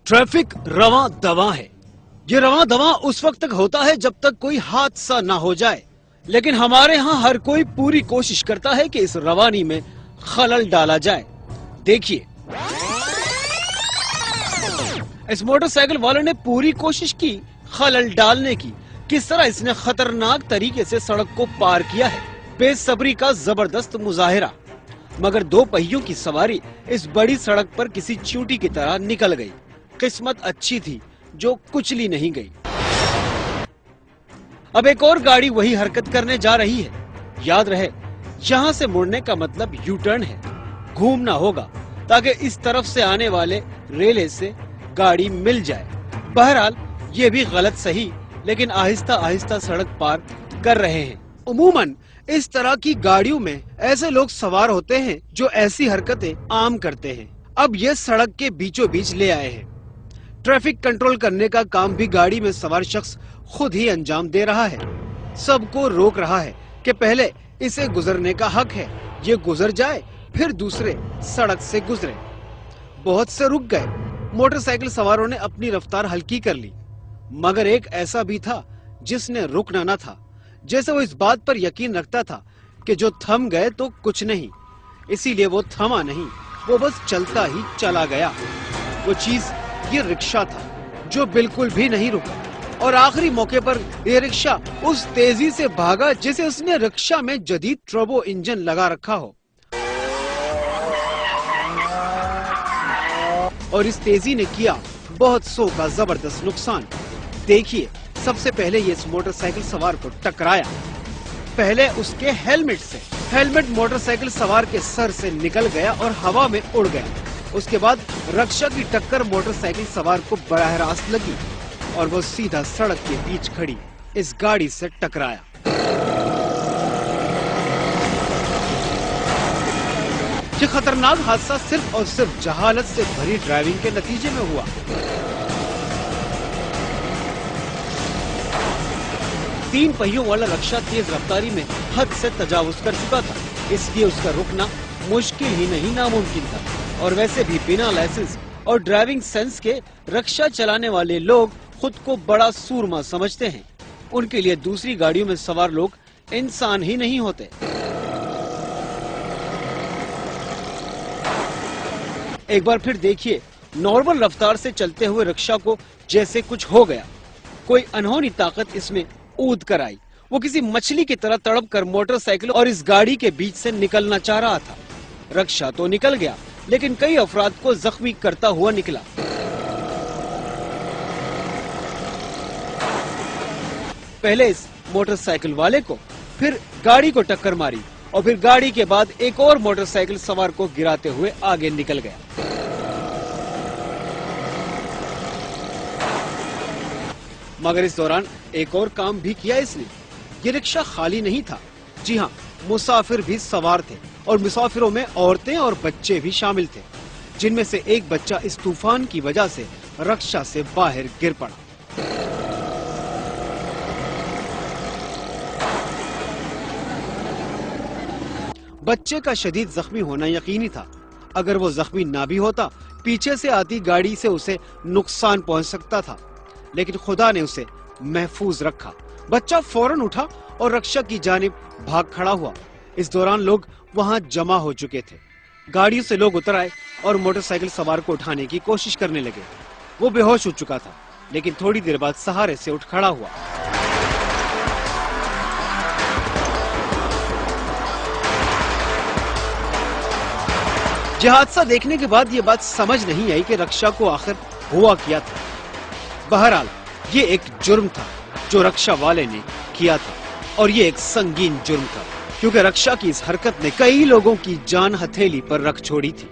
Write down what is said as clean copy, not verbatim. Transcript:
Traffic रवां दवा है। ये रवां दवा उस वक्त तक होता है जब तक कोई हादसा ना हो जाए, लेकिन हमारे यहाँ हर कोई पूरी कोशिश करता है कि इस रवानी में खलल डाला जाए। देखिए, इस मोटरसाइकिल वाले ने पूरी कोशिश की खलल डालने की। किस तरह इसने खतरनाक तरीके से सड़क को पार किया है। बेसब्री का जबरदस्त मुजाहिरा। मगर दो पहियों की सवारी इस बड़ी सड़क पर किसी चींटी की तरह निकल गई। किस्मत अच्छी थी जो कुचली नहीं गई। अब एक और गाड़ी वही हरकत करने जा रही है। याद रहे, यहाँ से मुड़ने का मतलब यू टर्न है। घूमना होगा ताकि इस तरफ से आने वाले रेले से गाड़ी मिल जाए। बहरहाल ये भी गलत सही, लेकिन आहिस्ता आहिस्ता सड़क पार कर रहे हैं। उमूमन इस तरह की गाड़ियों में ऐसे लोग सवार होते हैं जो ऐसी हरकतें आम करते हैं। अब ये सड़क के बीचों बीच ले आए हैं। ट्रैफिक कंट्रोल करने का काम भी गाड़ी में सवार शख्स खुद ही अंजाम दे रहा है। सबको रोक रहा है कि पहले इसे गुजरने का हक है, ये गुजर जाए फिर दूसरे सड़क से गुजरे। बहुत से रुक गए। मोटरसाइकिल सवारों ने अपनी रफ्तार हल्की कर ली, मगर एक ऐसा भी था जिसने रुकना न था। जैसे वो इस बात पर यकीन रखता था कि जो थम गए तो कुछ नहीं, इसीलिए वो थमा नहीं, वो बस चलता ही चला गया। वो चीज ये रिक्शा था जो बिल्कुल भी नहीं रुका, और आखिरी मौके पर ये रिक्शा उस तेजी से भागा जैसे उसने रिक्शा में जदीद टर्बो इंजन लगा रखा हो। और इस तेजी ने किया बहुत सौ का जबरदस्त नुकसान। देखिए, सबसे पहले ये इस मोटरसाइकिल सवार को टकराया। पहले उसके हेलमेट से। हेलमेट मोटरसाइकिल सवार के सर से निकल गया और हवा में उड़ गया। उसके बाद रिक्शा की टक्कर मोटरसाइकिल सवार को बराह रास्त लगी और वो सीधा सड़क के बीच खड़ी इस गाड़ी से टकराया। ये खतरनाक हादसा सिर्फ और सिर्फ जहालत से भरी ड्राइविंग के नतीजे में हुआ। तीन पहियों वाला रिक्शा तेज रफ्तारी में हद से तजावुज कर चुका था, इसलिए उसका रुकना मुश्किल ही नहीं नामुमकिन था। और वैसे भी बिना लाइसेंस और ड्राइविंग सेंस के रिक्शा चलाने वाले लोग खुद को बड़ा सूरमा समझते हैं। उनके लिए दूसरी गाड़ियों में सवार लोग इंसान ही नहीं होते। एक बार फिर देखिए, नॉर्मल रफ्तार से चलते हुए रिक्शा को जैसे कुछ हो गया। कोई अनहोनी ताकत इसमें ऊद कर आई। वो किसी मछली की तरह तड़प कर मोटरसाइकिल और इस गाड़ी के बीच से निकलना चाह रहा था। रिक्शा तो निकल गया, लेकिन कई अफराद को जख्मी करता हुआ निकला। पहले इस मोटरसाइकिल वाले को, फिर गाड़ी को टक्कर मारी और फिर गाड़ी के बाद एक और मोटरसाइकिल सवार को गिराते हुए आगे निकल गया। मगर इस दौरान एक और काम भी किया इसने। ये रिक्शा खाली नहीं था। जी हाँ, मुसाफिर भी सवार थे और मुसाफिरों में औरतें और बच्चे भी शामिल थे, जिनमें से एक बच्चा इस तूफान की वजह से रिक्शा से बाहर गिर पड़ा। बच्चे का शदीद जख्मी होना यकीनी था। अगर वो जख्मी ना भी होता, पीछे से आती गाड़ी से उसे नुकसान पहुंच सकता था, लेकिन खुदा ने उसे महफूज रखा। बच्चा फौरन उठा और रिक्शा की जानिब भाग खड़ा हुआ। इस दौरान लोग वहां जमा हो चुके थे। गाड़ियों से लोग उतर आए और मोटरसाइकिल सवार को उठाने की कोशिश करने लगे। वो बेहोश हो चुका था, लेकिन थोड़ी देर बाद सहारे से उठ खड़ा हुआ। यह हादसा देखने के बाद ये बात समझ नहीं आई कि रिक्शा को आखिर हुआ क्या था। बहरहाल ये एक जुर्म था जो रिक्शा वाले ने किया था, और ये एक संगीन जुर्म था, क्योंकि रिक्शा की इस हरकत ने कई लोगों की जान हथेली पर रख छोड़ी थी।